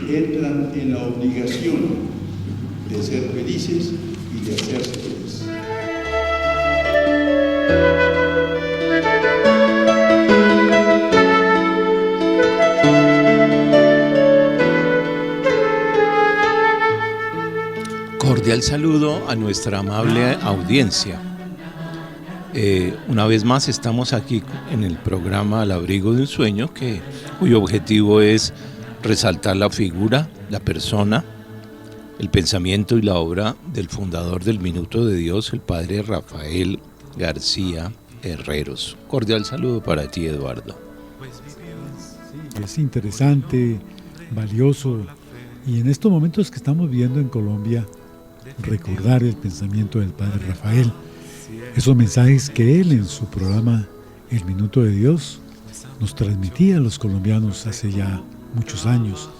entran en la obligación de ser felices y de hacerse felices. Cordial saludo a nuestra amable audiencia. Una vez más estamos aquí en el programa Al Abrigo de un Sueño, cuyo objetivo es resaltar la figura, la persona, el pensamiento y la obra del fundador del Minuto de Dios, el padre Rafael García Herreros. Cordial saludo para ti, Eduardo. Es interesante, valioso, y en estos momentos que estamos viviendo en Colombia, recordar el pensamiento del padre Rafael, esos mensajes que él en su programa El Minuto de Dios nos transmitía a los colombianos hace ya muchos años,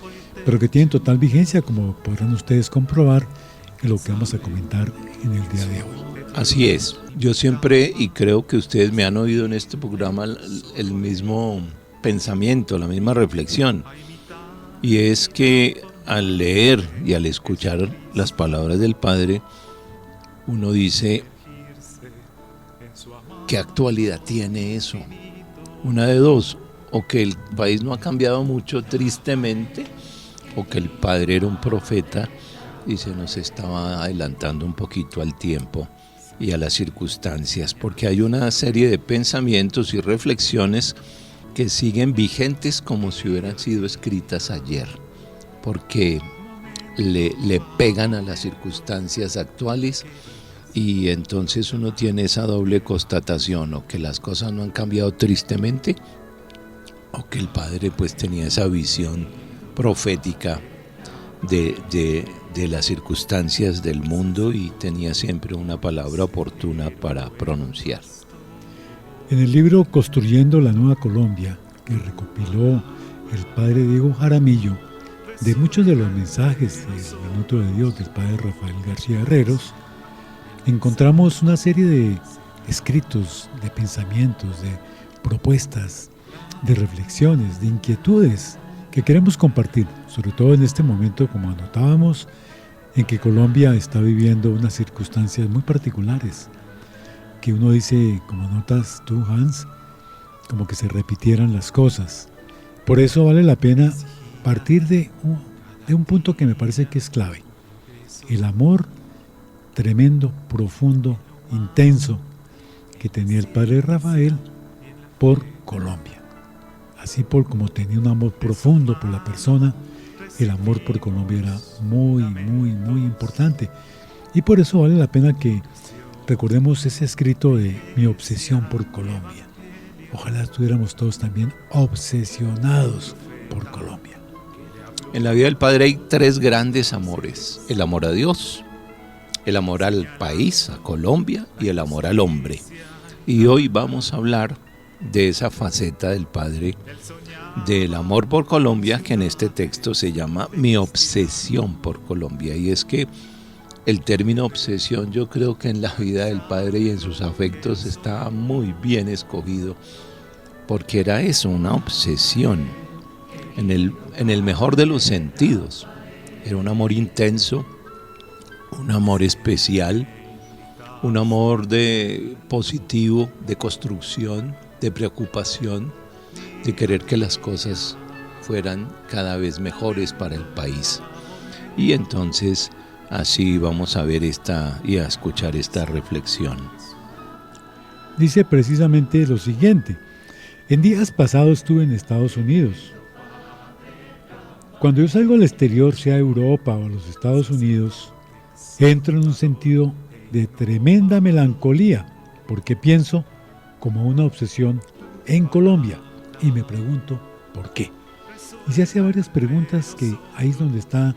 pero que tienen total vigencia, como podrán ustedes comprobar en lo que vamos a comentar en el día de hoy. Así es, yo siempre, y creo que ustedes me han oído en este programa, el mismo pensamiento, la misma reflexión, y es que al leer y al escuchar las palabras del Padre, uno dice, ¿qué actualidad tiene eso? Una de dos, o que el país no ha cambiado mucho tristemente, o que el Padre era un profeta y se nos estaba adelantando un poquito al tiempo y a las circunstancias, porque hay una serie de pensamientos y reflexiones que siguen vigentes como si hubieran sido escritas ayer, porque le pegan a las circunstancias actuales, y entonces uno tiene esa doble constatación, o que las cosas no han cambiado tristemente, o que el Padre pues tenía esa visión profética de las circunstancias del mundo y tenía siempre una palabra oportuna para pronunciar. En el libro Construyendo la Nueva Colombia, que recopiló el padre Diego Jaramillo, de muchos de los mensajes del Minuto de Dios del padre Rafael García Herreros, encontramos una serie de escritos, de pensamientos, de propuestas, de reflexiones, de inquietudes que queremos compartir, sobre todo en este momento, como anotábamos, en que Colombia está viviendo unas circunstancias muy particulares, que uno dice, como notas tú, Hans, como que se repitieran las cosas. Por eso vale la pena partir de un punto que me parece que es clave: el amor tremendo, profundo, intenso que tenía el padre Rafael por Colombia. Así como tenía un amor profundo por la persona, el amor por Colombia era muy, muy, muy importante. Y por eso vale la pena que recordemos ese escrito de Mi obsesión por Colombia. Ojalá estuviéramos todos también obsesionados por Colombia. En la vida del Padre hay tres grandes amores: el amor a Dios, el amor al país, a Colombia, y el amor al hombre. Y hoy vamos a hablar de esa faceta del Padre, del amor por Colombia, que en este texto se llama Mi obsesión por Colombia. Y es que el término obsesión, yo creo que en la vida del Padre y en sus afectos está muy bien escogido, porque era eso, una obsesión, en el mejor de los sentidos. Era un amor intenso, un amor especial, un amor positivo, de construcción, de preocupación, de querer que las cosas fueran cada vez mejores para el país. Y entonces así vamos a ver y a escuchar esta reflexión. Dice precisamente lo siguiente: en días pasados estuve en Estados Unidos. Cuando yo salgo al exterior, sea a Europa o a los Estados Unidos, entro en un sentido de tremenda melancolía, porque pienso como una obsesión en Colombia y me pregunto ¿por qué? Y se hace varias preguntas, que ahí es donde está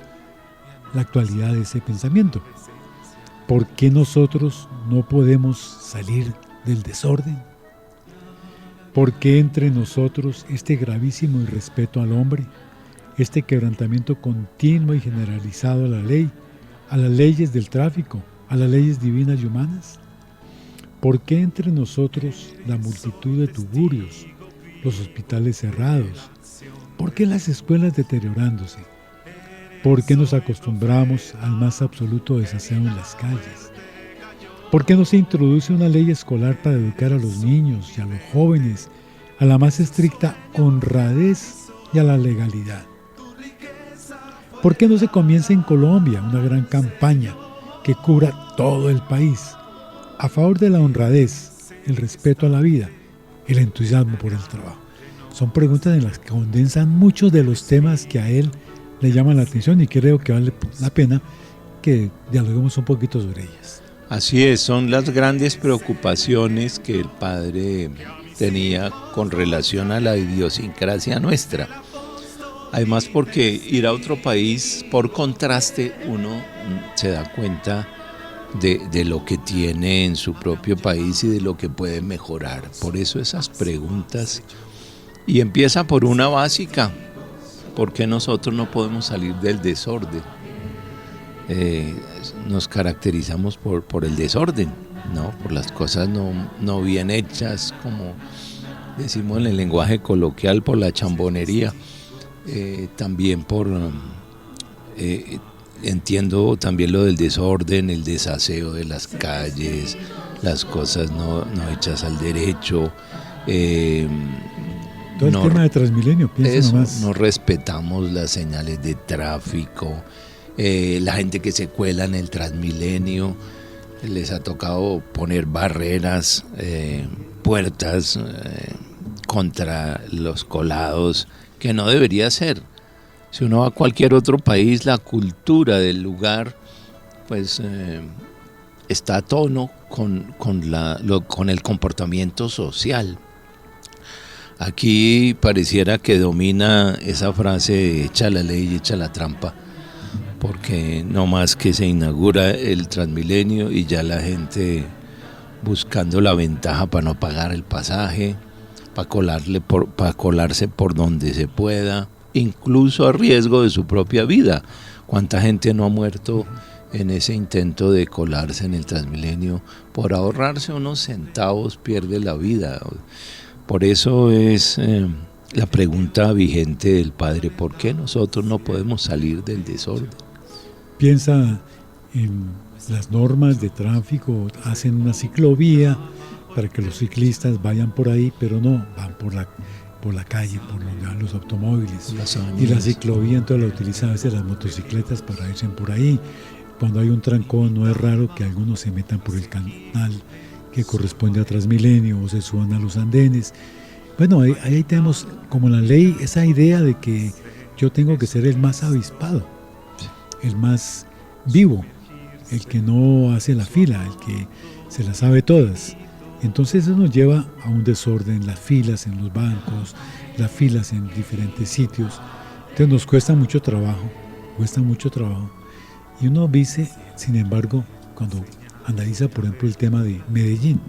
la actualidad de ese pensamiento. ¿Por qué nosotros no podemos salir del desorden? ¿Por qué entre nosotros este gravísimo irrespeto al hombre, este quebrantamiento continuo y generalizado a la ley, a las leyes del tráfico, a las leyes divinas y humanas? ¿Por qué entre nosotros la multitud de tuburios, los hospitales cerrados? ¿Por qué las escuelas deteriorándose? ¿Por qué nos acostumbramos al más absoluto desaseo en las calles? ¿Por qué no se introduce una ley escolar para educar a los niños y a los jóvenes a la más estricta honradez y a la legalidad? ¿Por qué no se comienza en Colombia una gran campaña que cubra todo el país a favor de la honradez, el respeto a la vida, el entusiasmo por el trabajo? Son preguntas en las que condensan muchos de los temas que a él le llaman la atención y creo que vale la pena que dialoguemos un poquito sobre ellas. Así es, son las grandes preocupaciones que el padre tenía con relación a la idiosincrasia nuestra. Además, porque ir a otro país, por contraste, uno se da cuenta de lo que tiene en su propio país y de lo que puede mejorar. Por eso esas preguntas. Y empieza por una básica. ¿Por qué nosotros no podemos salir del desorden? Nos caracterizamos por el desorden, ¿no? Por las cosas no bien hechas, como decimos en el lenguaje coloquial, por la chambonería. También entiendo también lo del desorden, el desaseo de las calles, las cosas no hechas al derecho. Todo el tema de Transmilenio, piensa nomás. No respetamos las señales de tráfico, la gente que se cuela en el Transmilenio, les ha tocado poner barreras, puertas contra los colados, que no debería ser. Si uno va a cualquier otro país, la cultura del lugar pues está a tono con el comportamiento social. Aquí pareciera que domina esa frase, echa la ley, echa la trampa, porque no más que se inaugura el Transmilenio y ya la gente buscando la ventaja para no pagar el pasaje, para colarse por donde se pueda, incluso a riesgo de su propia vida. ¿Cuánta gente no ha muerto en ese intento de colarse en el Transmilenio? Por ahorrarse unos centavos pierde la vida. Por eso es la pregunta vigente del padre: ¿por qué nosotros no podemos salir del desorden? Piensa en las normas de tráfico, hacen una ciclovía para que los ciclistas vayan por ahí, pero no, van por la calle, por donde van los automóviles. Y la ciclovía entonces la utilizan a veces las motocicletas para irse por ahí. Cuando hay un trancón, no es raro que algunos se metan por el canal que corresponde a Transmilenio o se suban a los andenes. Bueno, ahí tenemos como la ley esa idea de que yo tengo que ser el más avispado, el más vivo, el que no hace la fila, el que se la sabe todas. Entonces eso nos lleva a un desorden, las filas en los bancos, las filas en diferentes sitios. Entonces nos cuesta mucho trabajo. Y uno dice, sin embargo, cuando analiza, por ejemplo, el tema de Medellín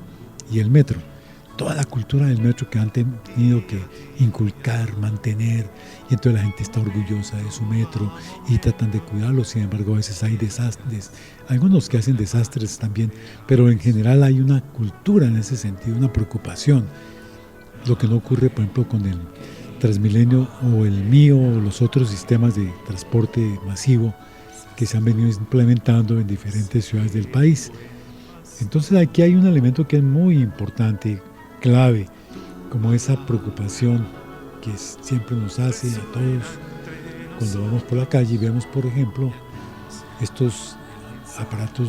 y el metro, toda la cultura del metro que han tenido que inculcar, mantener, y entonces la gente está orgullosa de su metro y tratan de cuidarlo. Sin embargo, a veces hay desastres, algunos que hacen desastres también, pero en general hay una cultura en ese sentido, una preocupación. Lo que no ocurre, por ejemplo, con el Transmilenio o el mío o los otros sistemas de transporte masivo que se han venido implementando en diferentes ciudades del país. Entonces aquí hay un elemento que es muy importante, clave, como esa preocupación que siempre nos hace a todos cuando vamos por la calle y vemos, por ejemplo, estos aparatos,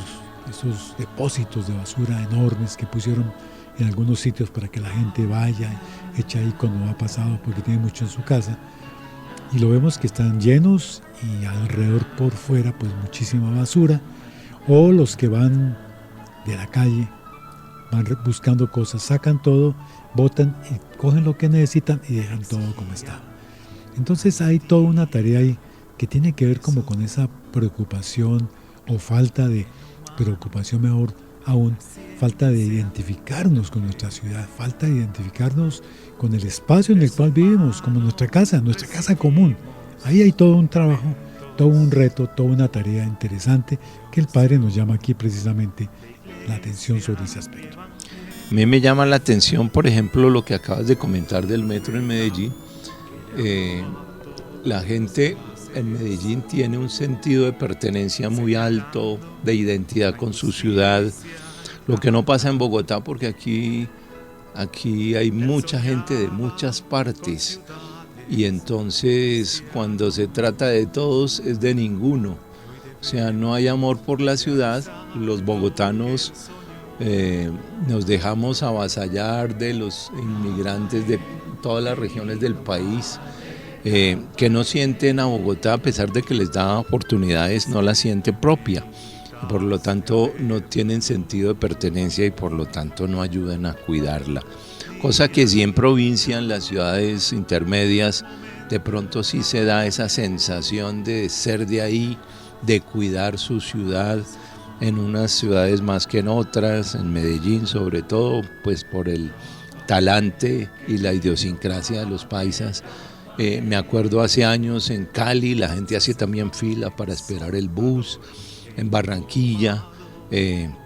esos depósitos de basura enormes que pusieron en algunos sitios para que la gente vaya, echa ahí cuando ha pasado porque tiene mucho en su casa, y lo vemos que están llenos y alrededor por fuera pues muchísima basura, o los que van de la calle, van buscando cosas, sacan todo, botan y cogen lo que necesitan y dejan todo como está. Entonces hay toda una tarea ahí que tiene que ver como con esa preocupación o falta de preocupación, mejor aún, falta de identificarnos con nuestra ciudad, falta de identificarnos con el espacio en el cual vivimos, como nuestra casa común. Ahí hay todo un trabajo, todo un reto, toda una tarea interesante que el padre nos llama aquí precisamente la atención sobre ese aspecto. A mí me llama la atención, por ejemplo, lo que acabas de comentar del metro en Medellín. La gente en Medellín tiene un sentido de pertenencia muy alto, de identidad con su ciudad, lo que no pasa en Bogotá, porque aquí hay mucha gente de muchas partes y entonces cuando se trata de todos es de ninguno. O sea, no hay amor por la ciudad. Los bogotanos nos dejamos avasallar de los inmigrantes de todas las regiones del país, que no sienten a Bogotá, a pesar de que les da oportunidades, no la siente propia. Por lo tanto, no tienen sentido de pertenencia y por lo tanto no ayudan a cuidarla. Cosa que sí en provincia, en las ciudades intermedias, de pronto sí se da esa sensación de ser de ahí, de cuidar su ciudad, en unas ciudades más que en otras, en Medellín sobre todo, pues por el talante y la idiosincrasia de los paisas. Me acuerdo hace años en Cali, la gente hace también fila para esperar el bus, en Barranquilla,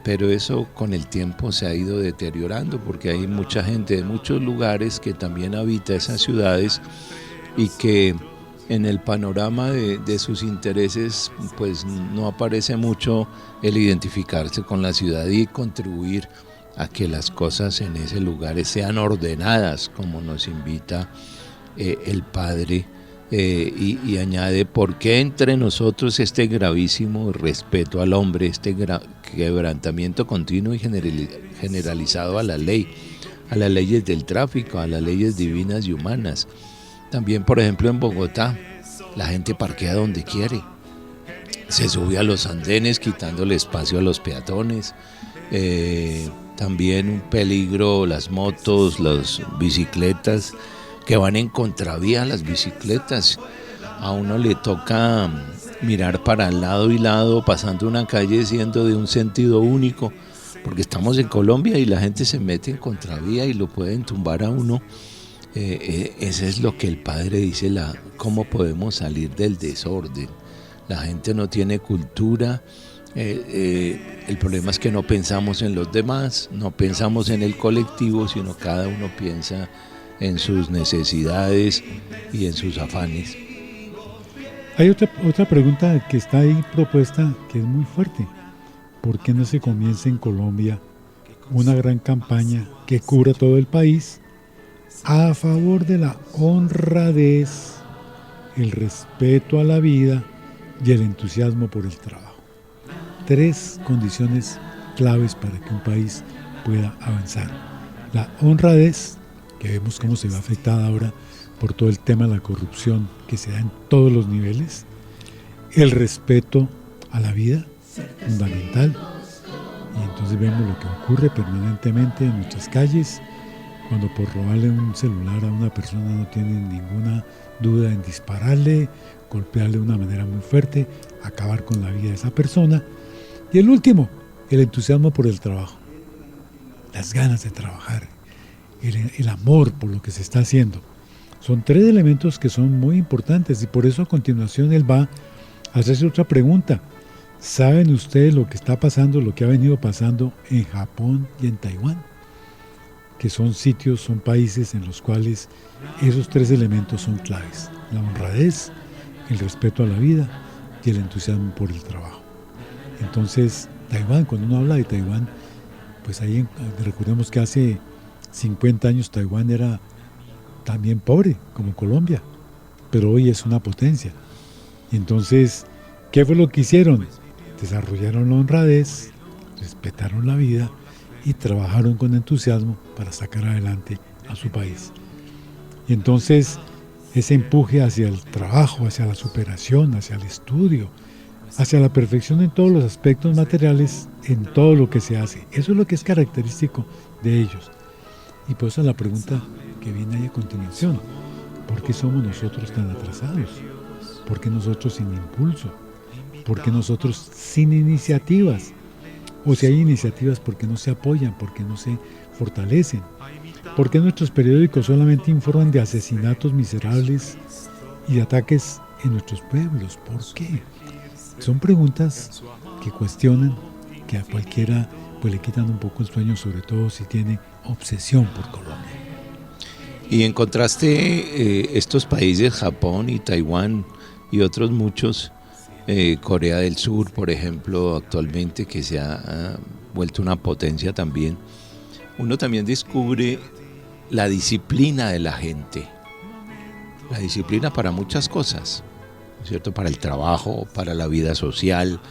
pero eso con el tiempo se ha ido deteriorando porque hay mucha gente de muchos lugares que también habita esas ciudades y que en el panorama de sus intereses pues no aparece mucho el identificarse con la ciudad y contribuir a que las cosas en ese lugar sean ordenadas, como nos invita el Padre, y añade: ¿por qué entre nosotros este gravísimo respeto al hombre, este quebrantamiento continuo y generalizado a la ley, a las leyes del tráfico, a las leyes divinas y humanas? También, por ejemplo, en Bogotá, la gente parquea donde quiere, se sube a los andenes quitándole espacio a los peatones. También un peligro las motos, las bicicletas, que van en contravía las bicicletas. A uno le toca mirar para lado y lado, pasando una calle siendo de un sentido único, porque estamos en Colombia y la gente se mete en contravía y lo pueden tumbar a uno. Eso es lo que el Padre dice, cómo podemos salir del desorden. La gente no tiene cultura. El problema es que no pensamos en los demás, no pensamos en el colectivo, sino cada uno piensa en sus necesidades y en sus afanes. Hay otra pregunta que está ahí propuesta que es muy fuerte. ¿Por qué no se comienza en Colombia una gran campaña que cubra todo el país a favor de la honradez, el respeto a la vida y el entusiasmo por el trabajo? 3 condiciones claves para que un país pueda avanzar. La honradez, que vemos cómo se ve afectada ahora por todo el tema de la corrupción que se da en todos los niveles. El respeto a la vida, fundamental. Y entonces vemos lo que ocurre permanentemente en nuestras calles, cuando por robarle un celular a una persona no tienen ninguna duda en dispararle, golpearle de una manera muy fuerte, acabar con la vida de esa persona. Y el último, el entusiasmo por el trabajo, las ganas de trabajar, el amor por lo que se está haciendo. Son 3 elementos que son muy importantes y por eso a continuación él va a hacerse otra pregunta. ¿Saben ustedes lo que está pasando, lo que ha venido pasando en Japón y en Taiwán? Que son sitios, son países en los cuales esos 3 elementos son claves: la honradez, el respeto a la vida y el entusiasmo por el trabajo. Entonces, Taiwán, cuando uno habla de Taiwán, pues ahí recordemos que hace 50 años Taiwán era también pobre, como Colombia, pero hoy es una potencia. Y entonces, ¿qué fue lo que hicieron? Desarrollaron la honradez, respetaron la vida y trabajaron con entusiasmo para sacar adelante a su país. Y entonces, ese empuje hacia el trabajo, hacia la superación, hacia el estudio, hacia la perfección en todos los aspectos materiales, en todo lo que se hace. Eso es lo que es característico de ellos. Y por eso la pregunta que viene ahí a continuación: ¿por qué somos nosotros tan atrasados? ¿Por qué nosotros sin impulso? ¿Por qué nosotros sin iniciativas? O si hay iniciativas, ¿por qué no se apoyan? ¿Por qué no se fortalecen? ¿Por qué nuestros periódicos solamente informan de asesinatos miserables y de ataques en nuestros pueblos? ¿Por qué? Son preguntas que cuestionan, que a cualquiera pues le quitan un poco el sueño, sobre todo si tiene obsesión por Colombia. Y en contraste, estos países, Japón y Taiwán, y otros muchos. Corea del Sur, por ejemplo, actualmente, que se ha vuelto una potencia también. Uno también descubre la disciplina de la gente, la disciplina para muchas cosas, ¿no es cierto? Para el trabajo, para la vida social,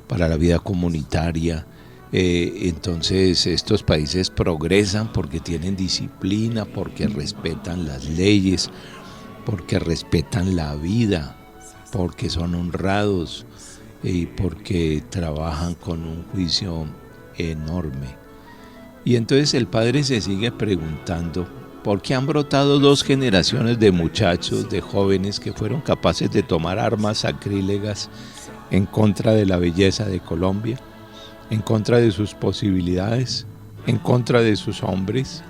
para la vida comunitaria. Entonces estos países progresan porque tienen disciplina, porque respetan las leyes, porque respetan la vida, porque son honrados y porque trabajan con un juicio enorme. Y entonces el padre se sigue preguntando por qué han brotado 2 generaciones de muchachos, de jóvenes que fueron capaces de tomar armas sacrílegas en contra de la belleza de Colombia, en contra de sus posibilidades, en contra de sus hombres.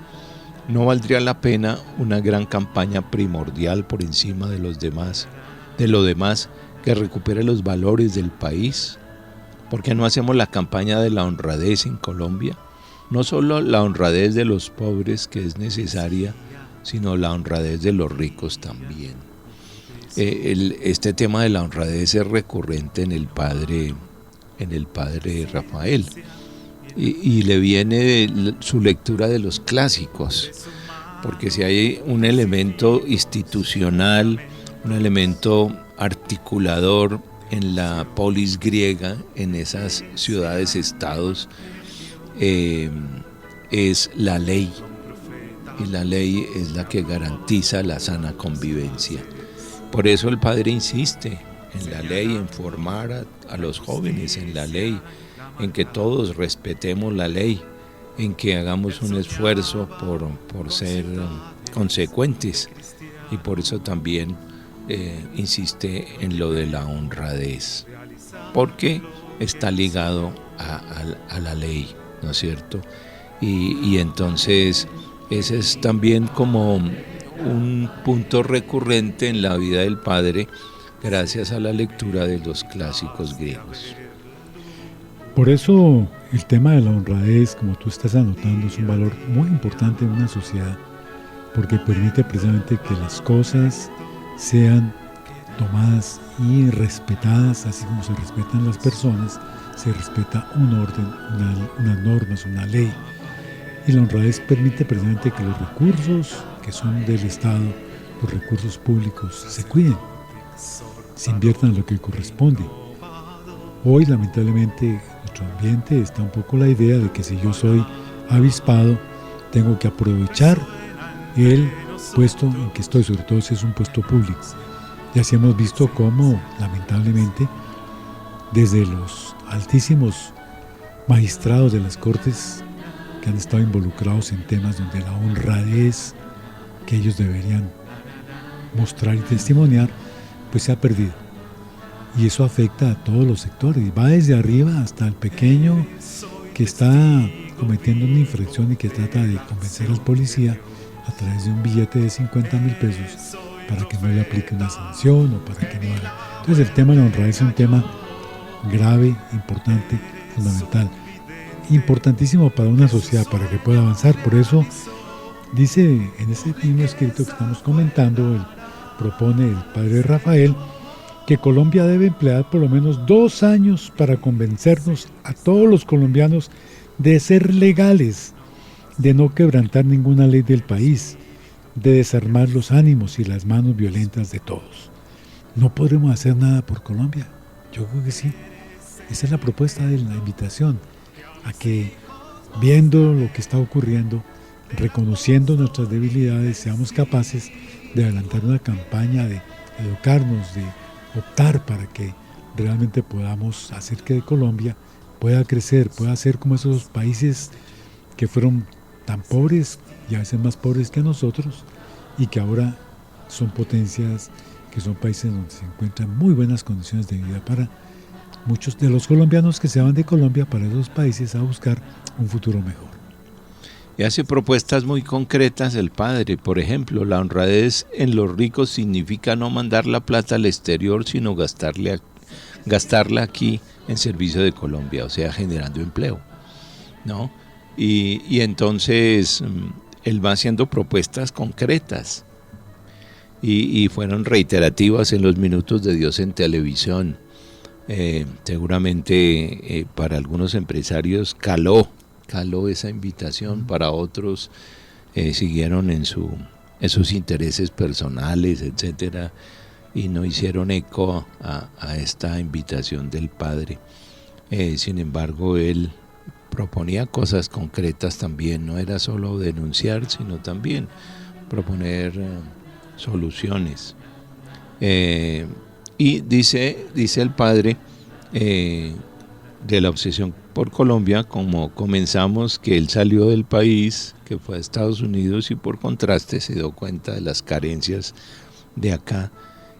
¿No valdría la pena una gran campaña primordial por encima de lo demás que recupere los valores del país? ¿Por qué no hacemos la campaña de la honradez en Colombia? No solo la honradez de los pobres, que es necesaria, sino la honradez de los ricos también. Este tema de la honradez es recurrente en el padre Rafael, y le viene su lectura de los clásicos, porque si hay un elemento institucional, un elemento articulador en la polis griega, en esas ciudades-estados, es la ley, y la ley es la que garantiza la sana convivencia. Por eso el padre insiste en la ley, en formar a los jóvenes en la ley, en que todos respetemos la ley, en que hagamos un esfuerzo por ser consecuentes, y por eso también insiste en lo de la honradez, porque está ligado a la ley, ¿no es cierto? Y entonces ese es también como un punto recurrente en la vida del padre, gracias a la lectura de los clásicos griegos. Por eso el tema de la honradez, como tú estás anotando, es un valor muy importante en una sociedad, porque permite precisamente que las cosas sean tomadas y respetadas, así como se respetan las personas, se respeta un orden, unas normas, una ley. Y la honradez permite precisamente que los recursos que son del Estado, los recursos públicos, se cuiden, se inviertan en lo que corresponde. Hoy, lamentablemente, nuestro ambiente está un poco la idea de que si yo soy avispado, tengo que aprovechar el puesto en que estoy, sobre todo si es un puesto público. Y así hemos visto cómo, lamentablemente, desde los altísimos magistrados de las cortes que han estado involucrados en temas donde la honradez que ellos deberían mostrar y testimoniar, pues se ha perdido. Y eso afecta a todos los sectores, va desde arriba hasta el pequeño que está cometiendo una infracción y que trata de convencer al policía a través de un billete de 50,000 pesos para que no le aplique una sanción o para que no haga. Entonces el tema de la honradez es un tema grave, importante, fundamental, importantísimo para una sociedad, para que pueda avanzar. Por eso dice en ese mismo escrito que estamos comentando, propone el padre Rafael que Colombia debe emplear por lo menos 2 años para convencernos a todos los colombianos de ser legales, de no quebrantar ninguna ley del país, de desarmar los ánimos y las manos violentas de todos. ¿No podremos hacer nada por Colombia? Yo creo que sí. Esa es la propuesta de la invitación, a que viendo lo que está ocurriendo, reconociendo nuestras debilidades, seamos capaces de adelantar una campaña de educarnos, de optar para que realmente podamos hacer que Colombia pueda crecer, pueda ser como esos países que fueron tan pobres y a veces más pobres que nosotros y que ahora son potencias, que son países donde se encuentran muy buenas condiciones de vida para muchos de los colombianos que se van de Colombia para esos países a buscar un futuro mejor. Y hace propuestas muy concretas el padre. Por ejemplo, la honradez en los ricos significa no mandar la plata al exterior, sino gastarla aquí en servicio de Colombia, o sea, generando empleo, ¿no? Y entonces él va haciendo propuestas concretas. y fueron reiterativas en los minutos de Dios en televisión. Seguramente para algunos empresarios caló esa invitación, para otros siguieron en sus intereses personales, etcétera, y no hicieron eco a esta invitación del Padre. Sin embargo, él proponía cosas concretas también, no era solo denunciar, sino también proponer soluciones. Y dice el Padre de la obsesión por Colombia, como comenzamos, que él salió del país, que fue a Estados Unidos, y por contraste se dio cuenta de las carencias de acá.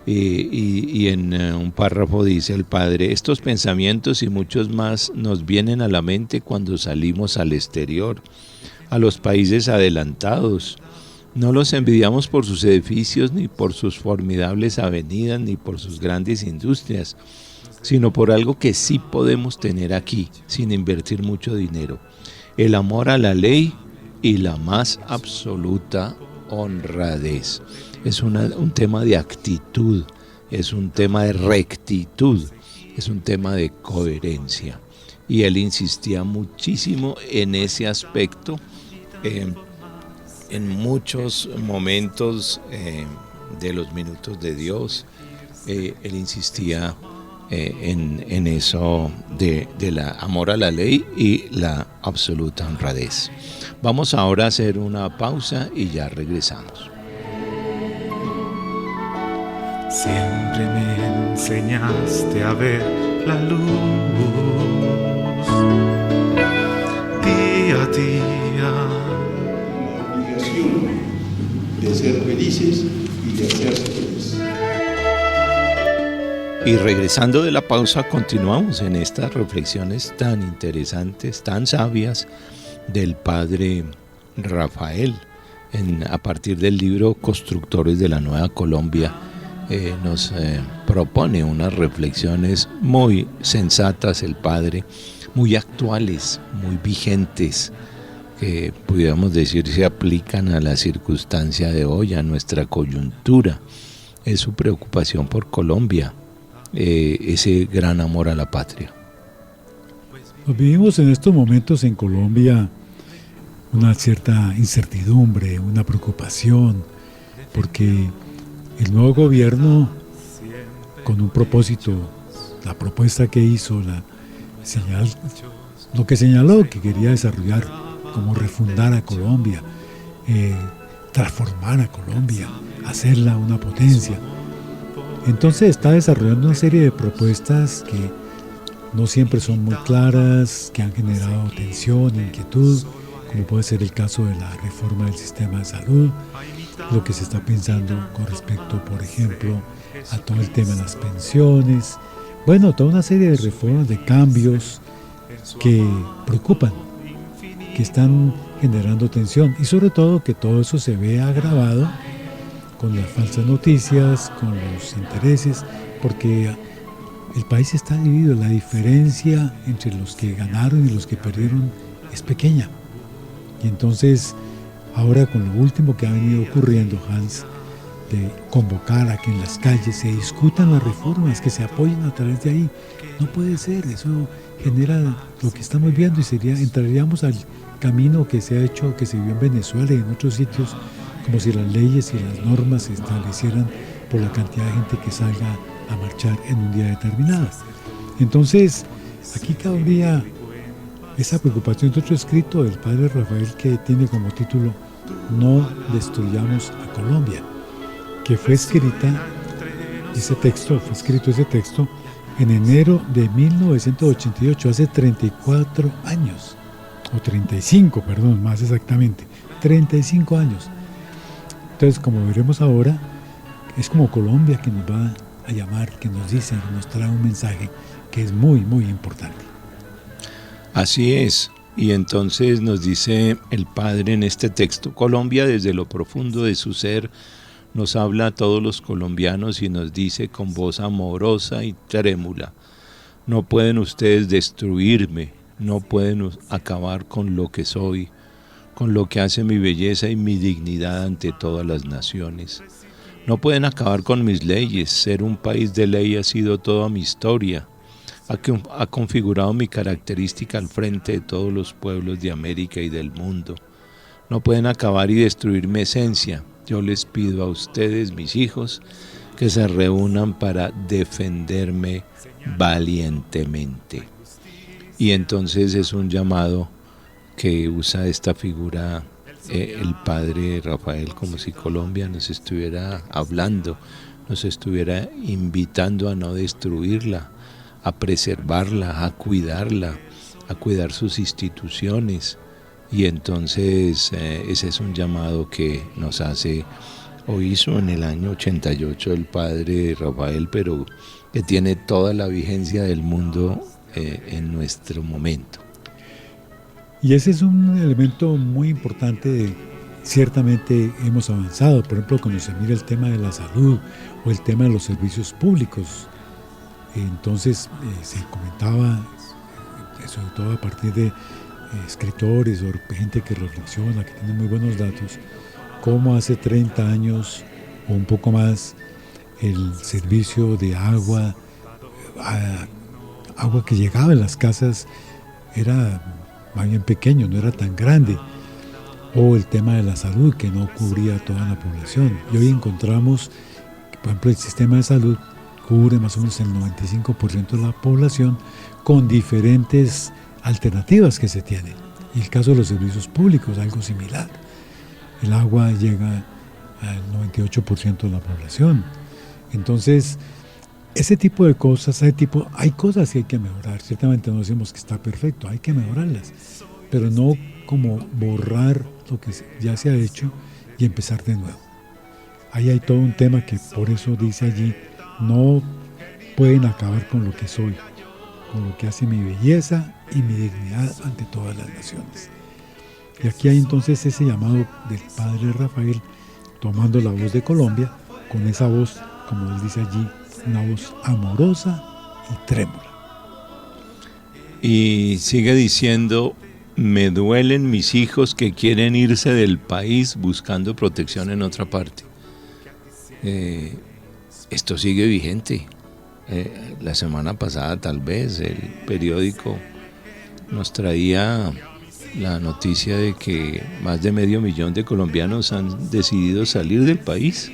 Y en un párrafo dice el Padre: estos pensamientos y muchos más nos vienen a la mente cuando salimos al exterior, a los países adelantados. No los envidiamos por sus edificios, ni por sus formidables avenidas, ni por sus grandes industrias, sino por algo que sí podemos tener aquí, sin invertir mucho dinero: el amor a la ley y la más absoluta honradez. Es un tema de actitud, es un tema de rectitud, es un tema de coherencia. Y él insistía muchísimo en ese aspecto. En muchos momentos de los minutos de Dios, él insistía en eso de la amor a la ley y la absoluta honradez. Vamos ahora a hacer una pausa y ya regresamos. Siempre me enseñaste a ver la luz, día a día. La obligación de ser felices y de hacerse felices. Y regresando de la pausa, continuamos en estas reflexiones tan interesantes, tan sabias del Padre Rafael, a partir del libro Constructores de la Nueva Colombia. Nos propone unas reflexiones muy sensatas el Padre, muy actuales, muy vigentes, que pudiéramos decir se aplican a la circunstancia de hoy, a nuestra coyuntura. Es su preocupación por Colombia, ese gran amor a la patria. Pues vivimos en estos momentos en Colombia una cierta incertidumbre, una preocupación, porque el nuevo gobierno, con un propósito, la propuesta que hizo, lo que señaló que quería desarrollar, como refundar a Colombia, transformar a Colombia, hacerla una potencia. Entonces está desarrollando una serie de propuestas que no siempre son muy claras, que han generado tensión, inquietud, como puede ser el caso de la reforma del sistema de salud, lo que se está pensando con respecto, por ejemplo, a todo el tema de las pensiones. Bueno, toda una serie de reformas, de cambios que preocupan, que están generando tensión, y sobre todo que todo eso se ve agravado con las falsas noticias, con los intereses, porque el país está dividido. La diferencia entre los que ganaron y los que perdieron es pequeña. Y entonces, ahora con lo último que ha venido ocurriendo, Hans, de convocar a que en las calles se discutan las reformas, que se apoyen a través de ahí, no puede ser. Eso genera lo que estamos viendo y entraríamos al camino que se ha hecho, que se vio en Venezuela y en otros sitios, como si las leyes y las normas se establecieran por la cantidad de gente que salga a marchar en un día determinado. Entonces, aquí cabría esa preocupación de otro escrito del Padre Rafael que tiene como título "No destruyamos a Colombia", que fue escrito ese texto en enero de 1988, hace 34 años, o 35, perdón, más exactamente, 35 años. Entonces, como veremos ahora, es como Colombia que nos va a llamar, que nos dice, nos trae un mensaje que es muy, muy importante. Así es, y entonces nos dice el Padre en este texto: Colombia desde lo profundo de su ser nos habla a todos los colombianos y nos dice con voz amorosa y trémula: no pueden ustedes destruirme, no pueden acabar con lo que soy, con lo que hace mi belleza y mi dignidad ante todas las naciones. No pueden acabar con mis leyes. Ser un país de ley ha sido toda mi historia. Ha configurado mi característica al frente de todos los pueblos de América y del mundo. No pueden acabar y destruir mi esencia. Yo les pido a ustedes, mis hijos, que se reúnan para defenderme valientemente. Y entonces es un llamado que usa esta figura el padre Rafael, como si Colombia nos estuviera hablando, nos estuviera invitando a no destruirla, a preservarla, a cuidar sus instituciones. Y entonces ese es un llamado que nos hace, o hizo en el año 88 el padre Rafael, pero que tiene toda la vigencia del mundo en nuestro momento. Y ese es un elemento muy importante. Ciertamente hemos avanzado, por ejemplo, cuando se mira el tema de la salud o el tema de los servicios públicos. Entonces se comentaba, sobre todo a partir de escritores o gente que reflexiona, que tiene muy buenos datos, cómo hace 30 años o un poco más el servicio de agua que llegaba a las casas era más bien pequeño, no era tan grande, o el tema de la salud que no cubría a toda la población. Y hoy encontramos que, por ejemplo, el sistema de salud cubre más o menos el 95% de la población con diferentes alternativas que se tienen. Y el caso de los servicios públicos, algo similar. El agua llega al 98% de la población. Entonces, ese tipo de cosas, hay cosas que hay que mejorar. Ciertamente no decimos que está perfecto, hay que mejorarlas, pero no como borrar lo que ya se ha hecho y empezar de nuevo. Ahí hay todo un tema que por eso dice allí, no pueden acabar con lo que soy, con lo que hace mi belleza y mi dignidad ante todas las naciones. Y aquí hay entonces ese llamado del padre Rafael, tomando la voz de Colombia, con esa voz, como él dice allí, una voz amorosa y trémula. Y sigue diciendo, me duelen mis hijos que quieren irse del país buscando protección en otra parte. Esto sigue vigente. La semana pasada tal vez el periódico nos traía la noticia de que más de 500,000 de colombianos han decidido salir del país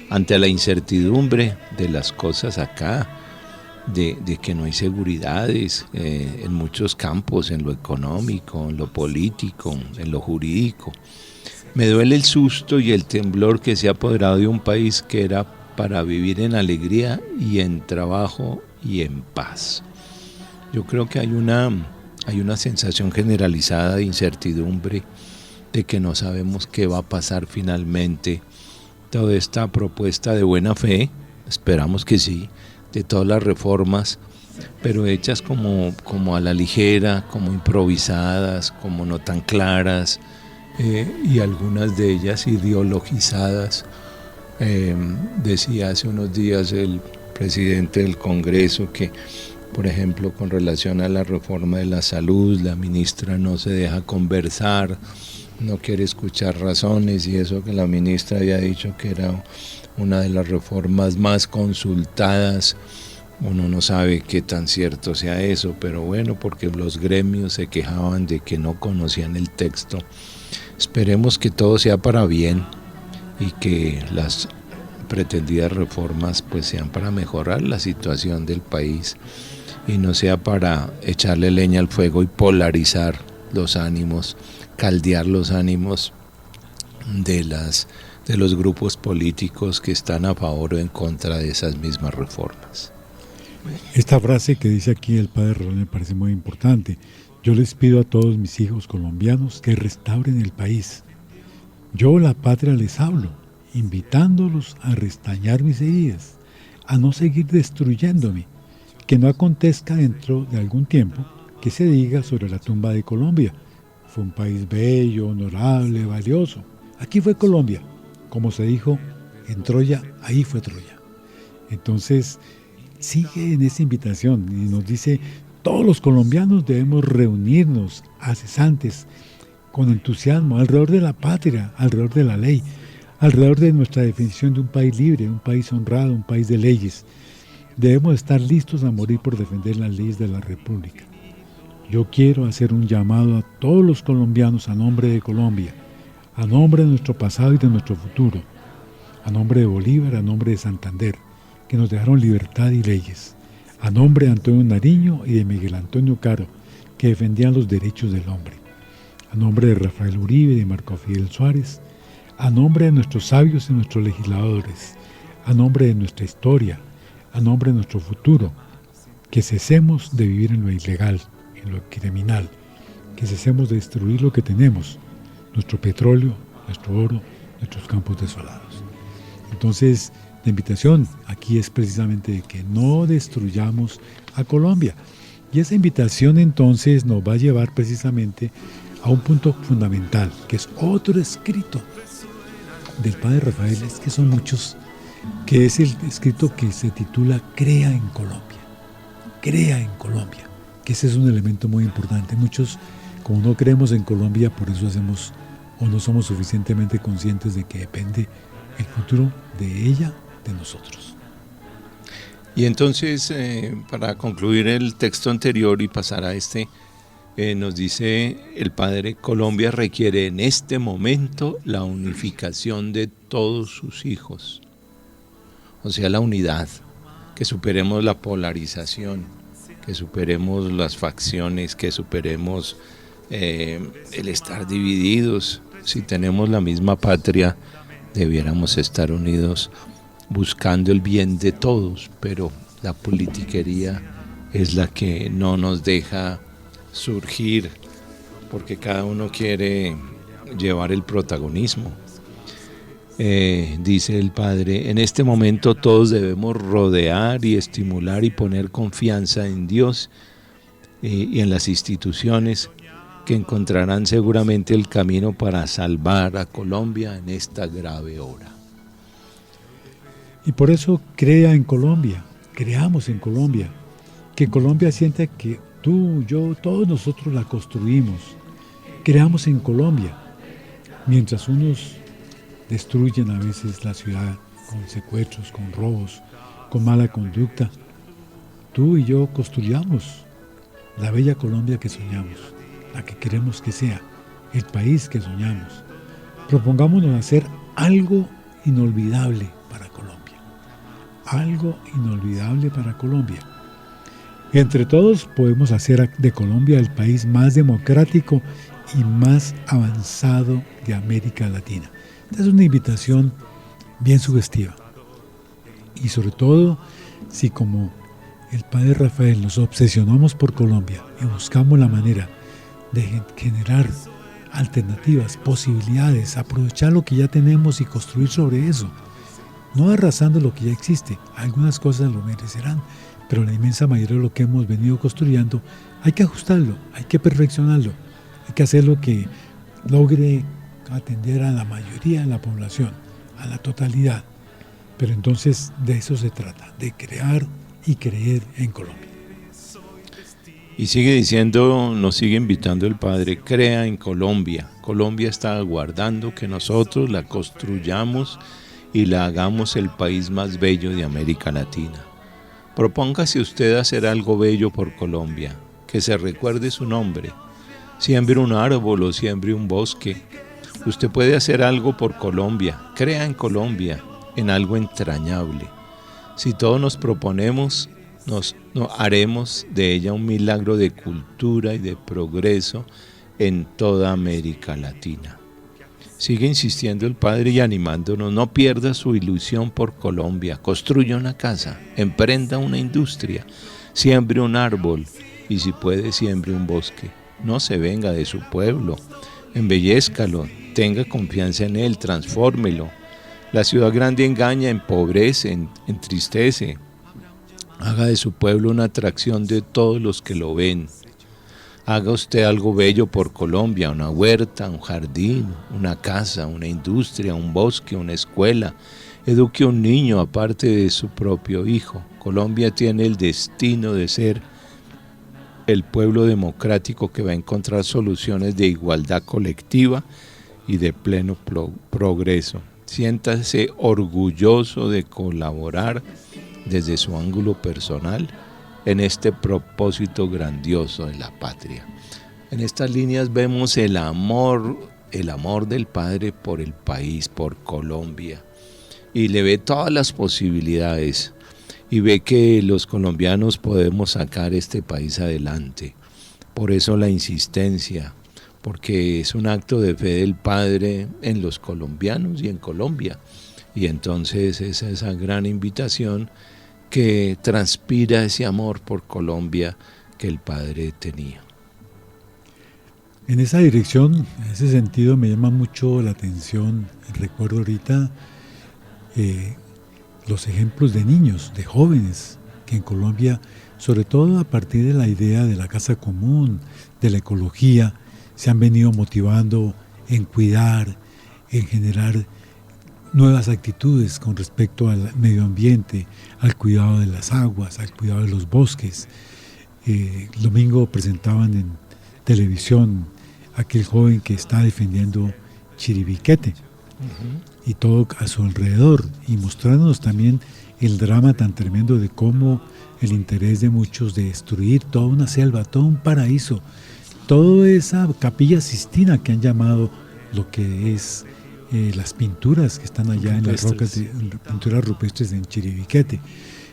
ante la incertidumbre de las cosas acá, de que no hay seguridades en muchos campos, en lo económico, en lo político, en lo jurídico. Me duele el susto y el temblor que se ha apoderado de un país que era para vivir en alegría y en trabajo y en paz. Yo creo que hay una sensación generalizada de incertidumbre, de que no sabemos qué va a pasar finalmente. Toda esta propuesta de buena fe, esperamos que sí, de todas las reformas, pero hechas como a la ligera, como improvisadas, como no tan claras, y algunas de ellas ideologizadas. Decía hace unos días el presidente del Congreso que, por ejemplo, con relación a la reforma de la salud, la ministra no se deja conversar, no quiere escuchar razones, y eso que la ministra había dicho que era una de las reformas más consultadas. Uno no sabe qué tan cierto sea eso, pero bueno, porque los gremios se quejaban de que no conocían el texto. Esperemos que todo sea para bien y que las pretendidas reformas pues sean para mejorar la situación del país y no sea para echarle leña al fuego y polarizar los ánimos, caldear los ánimos de los grupos políticos que están a favor o en contra de esas mismas reformas. Esta frase que dice aquí el padre Rolón me parece muy importante. Yo les pido a todos mis hijos colombianos que restauren el país. Yo, la patria, les hablo, invitándolos a restañar mis heridas, a no seguir destruyéndome, que no acontezca dentro de algún tiempo que se diga sobre la tumba de Colombia. Fue un país bello, honorable, valioso. Aquí fue Colombia. Como se dijo en Troya, ahí fue Troya. Entonces, sigue en esa invitación y nos dice, todos los colombianos debemos reunirnos, acesantes, con entusiasmo, alrededor de la patria, alrededor de la ley, alrededor de nuestra definición de un país libre, un país honrado, un país de leyes. Debemos estar listos a morir por defender las leyes de la República. Yo quiero hacer un llamado a todos los colombianos a nombre de Colombia, a nombre de nuestro pasado y de nuestro futuro, a nombre de Bolívar, a nombre de Santander, que nos dejaron libertad y leyes, a nombre de Antonio Nariño y de Miguel Antonio Caro, que defendían los derechos del hombre, a nombre de Rafael Uribe y de Marco Fidel Suárez, a nombre de nuestros sabios y nuestros legisladores, a nombre de nuestra historia, a nombre de nuestro futuro, que cesemos de vivir en lo ilegal, en lo criminal, que cesemos de destruir lo que tenemos, nuestro petróleo, nuestro oro, nuestros campos desolados. Entonces, la invitación aquí es precisamente de que no destruyamos a Colombia. Y esa invitación entonces nos va a llevar precisamente a un punto fundamental, que es otro escrito del padre Rafael, es que son muchos, que es el escrito que se titula Crea en Colombia. Crea en Colombia, que ese es un elemento muy importante. Muchos, como no creemos en Colombia, por eso hacemos o no somos suficientemente conscientes de que depende el futuro de ella, de nosotros. Y entonces, para concluir el texto anterior y pasar a este, nos dice el Padre, Colombia requiere en este momento la unificación de todos sus hijos, o sea, la unidad, que superemos la polarización, que superemos las facciones, que superemos el estar divididos. Si tenemos la misma patria, debiéramos estar unidos buscando el bien de todos, pero la politiquería es la que no nos deja surgir, porque cada uno quiere llevar el protagonismo. Dice el Padre, en este momento todos debemos rodear y estimular y poner confianza en Dios y en las instituciones que encontrarán seguramente el camino para salvar a Colombia en esta grave hora. Y por eso crea en Colombia, creamos en Colombia, que Colombia sienta que tú, yo, todos nosotros la construimos, creamos en Colombia, mientras unos destruyen a veces la ciudad con secuestros, con robos, con mala conducta, tú y yo construyamos la bella Colombia que soñamos, la que queremos que sea, el país que soñamos. Propongámonos hacer algo inolvidable para Colombia. Algo inolvidable para Colombia. Entre todos podemos hacer de Colombia el país más democrático y más avanzado de América Latina. Esta es una invitación bien sugestiva. Y sobre todo, si como el padre Rafael nos obsesionamos por Colombia y buscamos la manera de generar alternativas, posibilidades, aprovechar lo que ya tenemos y construir sobre eso, no arrasando lo que ya existe. Algunas cosas lo merecerán, pero la inmensa mayoría de lo que hemos venido construyendo hay que ajustarlo, hay que perfeccionarlo, hay que hacerlo que logre atender a la mayoría de la población, a la totalidad. Pero entonces de eso se trata, de crear y creer en Colombia. Y sigue diciendo, nos sigue invitando el Padre, crea en Colombia. Colombia está aguardando que nosotros la construyamos y la hagamos el país más bello de América Latina. Propóngase usted hacer algo bello por Colombia, que se recuerde su nombre. Siembre un árbol o siembre un bosque. Usted puede hacer algo por Colombia, crea en Colombia, en algo entrañable. Si todos nos proponemos, nos haremos de ella un milagro de cultura y de progreso en toda América Latina. Sigue insistiendo el Padre y animándonos, no pierda su ilusión por Colombia, construya una casa, emprenda una industria, siembre un árbol y si puede siembre un bosque. No se venga de su pueblo, embellézcalo, tenga confianza en él, transfórmelo. La ciudad grande engaña, empobrece, entristece. Haga de su pueblo una atracción de todos los que lo ven. Haga usted algo bello por Colombia, una huerta, un jardín, una casa, una industria, un bosque, una escuela. Eduque a un niño aparte de su propio hijo. Colombia tiene el destino de ser el pueblo democrático que va a encontrar soluciones de igualdad colectiva y de pleno progreso. Siéntase orgulloso de colaborar desde su ángulo personal en este propósito grandioso de la patria. En estas líneas vemos el amor del Padre por el país, por Colombia, y le ve todas las posibilidades y ve que los colombianos podemos sacar este país adelante. Por eso la insistencia, porque es un acto de fe del Padre en los colombianos y en Colombia. Y entonces es esa gran invitación que transpira ese amor por Colombia que el Padre tenía. En esa dirección, en ese sentido, me llama mucho la atención, recuerdo ahorita los ejemplos de niños, de jóvenes, que en Colombia, sobre todo a partir de la idea de la casa común, de la ecología, se han venido motivando en cuidar, en generar nuevas actitudes con respecto al medio ambiente, al cuidado de las aguas, al cuidado de los bosques. El domingo presentaban en televisión aquel joven que está defendiendo Chiribiquete y todo a su alrededor, y mostrándonos también el drama tan tremendo de cómo el interés de muchos de destruir toda una selva, todo un paraíso, toda esa capilla Sistina que han llamado lo que es las pinturas que están allá en las rocas, pinturas rupestres en Chiribiquete,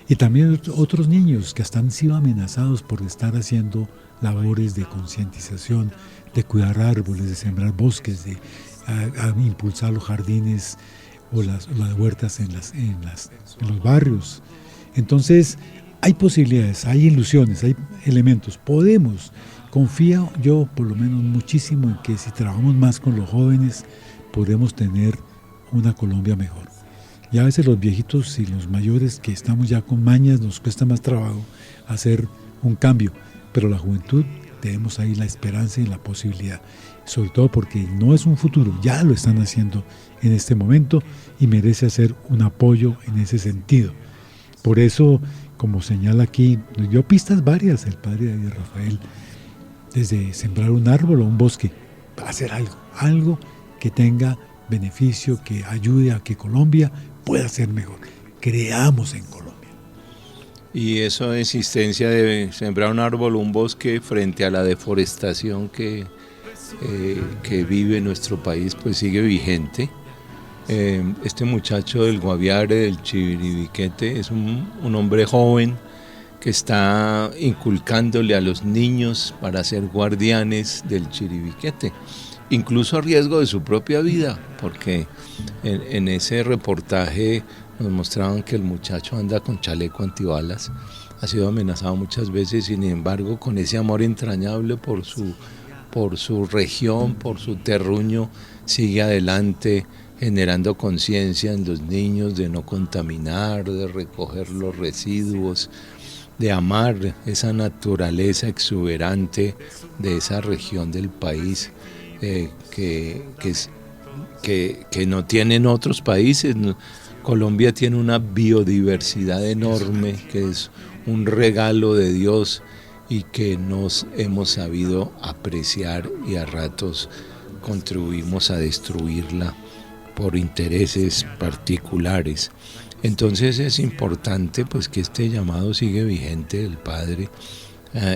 y también otros niños que hasta han sido amenazados por estar haciendo labores de concientización, de cuidar árboles, de sembrar bosques, de impulsar los jardines o las huertas en los barrios. Entonces hay posibilidades, hay ilusiones, hay elementos. Confío yo por lo menos muchísimo en que si trabajamos más con los jóvenes podremos tener una Colombia mejor. Y a veces los viejitos y los mayores que estamos ya con mañas nos cuesta más trabajo hacer un cambio, pero la juventud tenemos ahí la esperanza y la posibilidad, sobre todo porque no es un futuro, ya lo están haciendo en este momento y merece hacer un apoyo en ese sentido. Por eso, como señala aquí, nos dio pistas varias el padre de Rafael, desde sembrar un árbol o un bosque, para hacer algo que tenga beneficio, que ayude a que Colombia pueda ser mejor. Creamos en Colombia. Y esa insistencia de sembrar un árbol o un bosque frente a la deforestación que vive nuestro país, pues sigue vigente. Este muchacho del Guaviare, del Chiribiquete, es un hombre joven que está inculcándole a los niños para ser guardianes del Chiribiquete, incluso a riesgo de su propia vida, porque en ese reportaje nos mostraban que el muchacho anda con chaleco antibalas, ha sido amenazado muchas veces, sin embargo, con ese amor entrañable por su región, por su terruño, sigue adelante, generando conciencia en los niños de no contaminar, de recoger los residuos, de amar esa naturaleza exuberante de esa región del país que no tienen otros países. Colombia tiene una biodiversidad enorme que es un regalo de Dios y que nos hemos sabido apreciar, y a ratos contribuimos a destruirla por intereses particulares. Entonces es importante pues que este llamado sigue vigente del Padre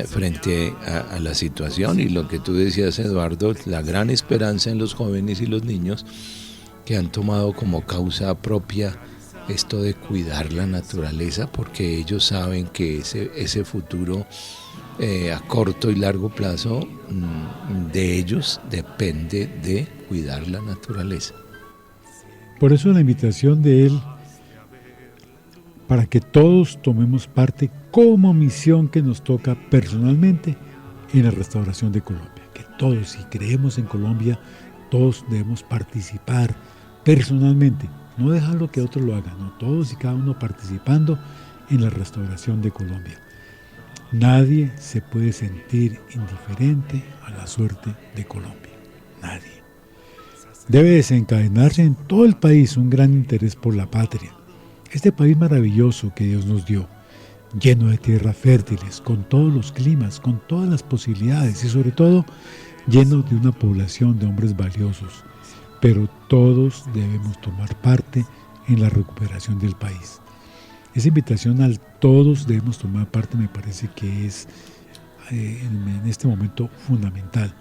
frente a la situación, y lo que tú decías, Eduardo, la gran esperanza en los jóvenes y los niños que han tomado como causa propia esto de cuidar la naturaleza, porque ellos saben que ese futuro a corto y largo plazo de ellos depende de cuidar la naturaleza. Por eso la invitación de él para que todos tomemos parte como misión que nos toca personalmente en la restauración de Colombia. Que todos, si creemos en Colombia, todos debemos participar personalmente, no dejarlo que otros lo hagan, no, todos y cada uno participando en la restauración de Colombia. Nadie se puede sentir indiferente a la suerte de Colombia, nadie. Debe desencadenarse en todo el país un gran interés por la patria, este país maravilloso que Dios nos dio, lleno de tierras fértiles, con todos los climas, con todas las posibilidades y sobre todo lleno de una población de hombres valiosos, pero todos debemos tomar parte en la recuperación del país. Esa invitación al todos debemos tomar parte me parece que es en este momento fundamental,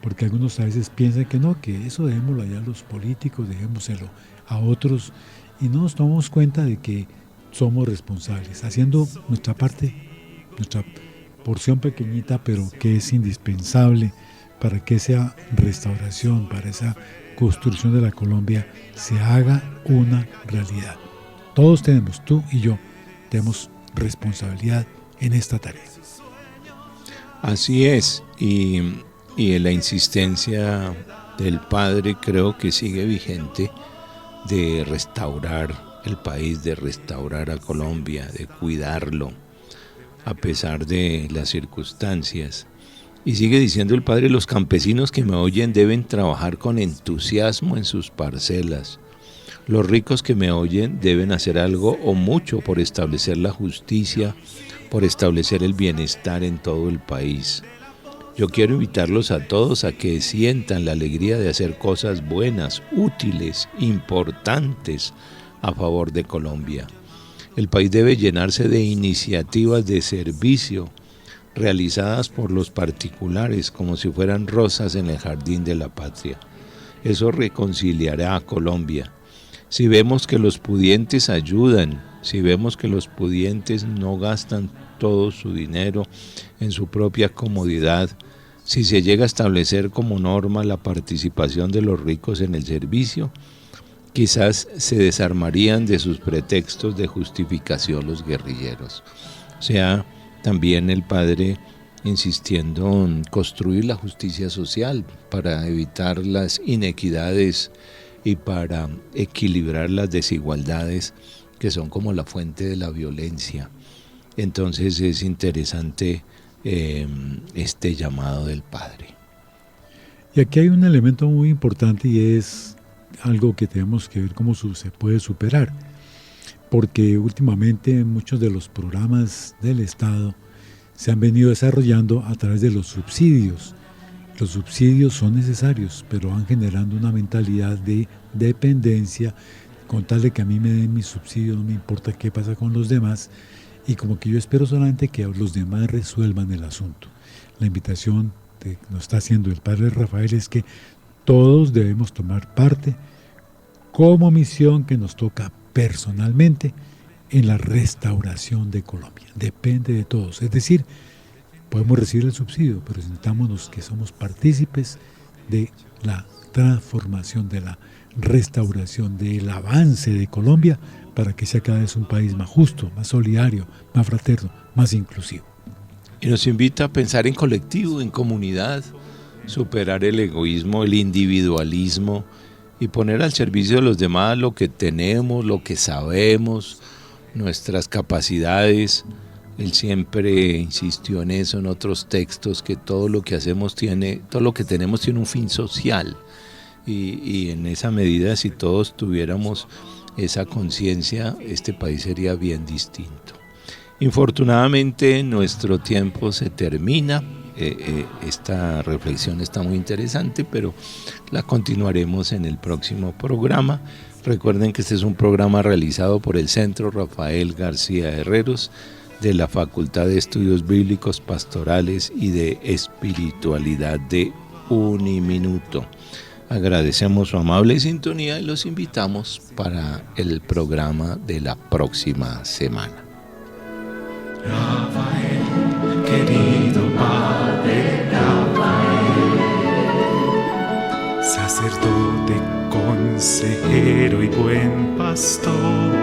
porque algunos a veces piensan que no, que eso dejémoslo allá a los políticos, dejémoselo a otros, y no nos tomamos cuenta de que somos responsables, haciendo nuestra parte, nuestra porción pequeñita, pero que es indispensable para que esa restauración, para esa construcción de la Colombia se haga una realidad. Todos tenemos, tú y yo, tenemos responsabilidad en esta tarea. Así es, y la insistencia del Padre creo que sigue vigente de restaurar el país, de restaurar a Colombia, de cuidarlo, a pesar de las circunstancias. Y sigue diciendo el Padre, los campesinos que me oyen deben trabajar con entusiasmo en sus parcelas. Los ricos que me oyen deben hacer algo o mucho por establecer la justicia, por establecer el bienestar en todo el país. Yo quiero invitarlos a todos a que sientan la alegría de hacer cosas buenas, útiles, importantes a favor de Colombia. El país debe llenarse de iniciativas de servicio realizadas por los particulares como si fueran rosas en el jardín de la patria. Eso reconciliará a Colombia. Si vemos que los pudientes ayudan, si vemos que los pudientes no gastan todo su dinero en su propia comodidad, si se llega a establecer como norma la participación de los ricos en el servicio, quizás se desarmarían de sus pretextos de justificación los guerrilleros. O sea, también el Padre insistiendo en construir la justicia social para evitar las inequidades y para equilibrar las desigualdades que son como la fuente de la violencia. Entonces es interesante este llamado del Padre. Y aquí hay un elemento muy importante y es algo que tenemos que ver cómo se puede superar, porque últimamente muchos de los programas del Estado se han venido desarrollando a través de los subsidios. Los subsidios son necesarios, pero van generando una mentalidad de dependencia, con tal de que a mí me den mi subsidio, no me importa qué pasa con los demás, y como que yo espero solamente que los demás resuelvan el asunto. La invitación que nos está haciendo el Padre Rafael es que todos debemos tomar parte como misión que nos toca personalmente en la restauración de Colombia. Depende de todos, es decir, podemos recibir el subsidio, pero sentámonos que somos partícipes de la transformación, de la restauración, del avance de Colombia para que sea cada vez un país más justo, más solidario, más fraterno, más inclusivo. Y nos invita a pensar en colectivo, en comunidad, superar el egoísmo, el individualismo y poner al servicio de los demás lo que tenemos, lo que sabemos, nuestras capacidades. Él siempre insistió en eso en otros textos, que todo lo que hacemos todo lo que tenemos tiene un fin social. Y en esa medida, si todos tuviéramos esa conciencia, este país sería bien distinto. Infortunadamente, nuestro tiempo se termina. Esta reflexión está muy interesante, pero la continuaremos en el próximo programa. Recuerden que este es un programa realizado por el Centro Rafael García Herreros de la Facultad de Estudios Bíblicos, Pastorales y de Espiritualidad de Uniminuto. Agradecemos su amable sintonía y los invitamos para el programa de la próxima semana. Rafael, querido Padre Rafael, sacerdote, consejero y buen pastor,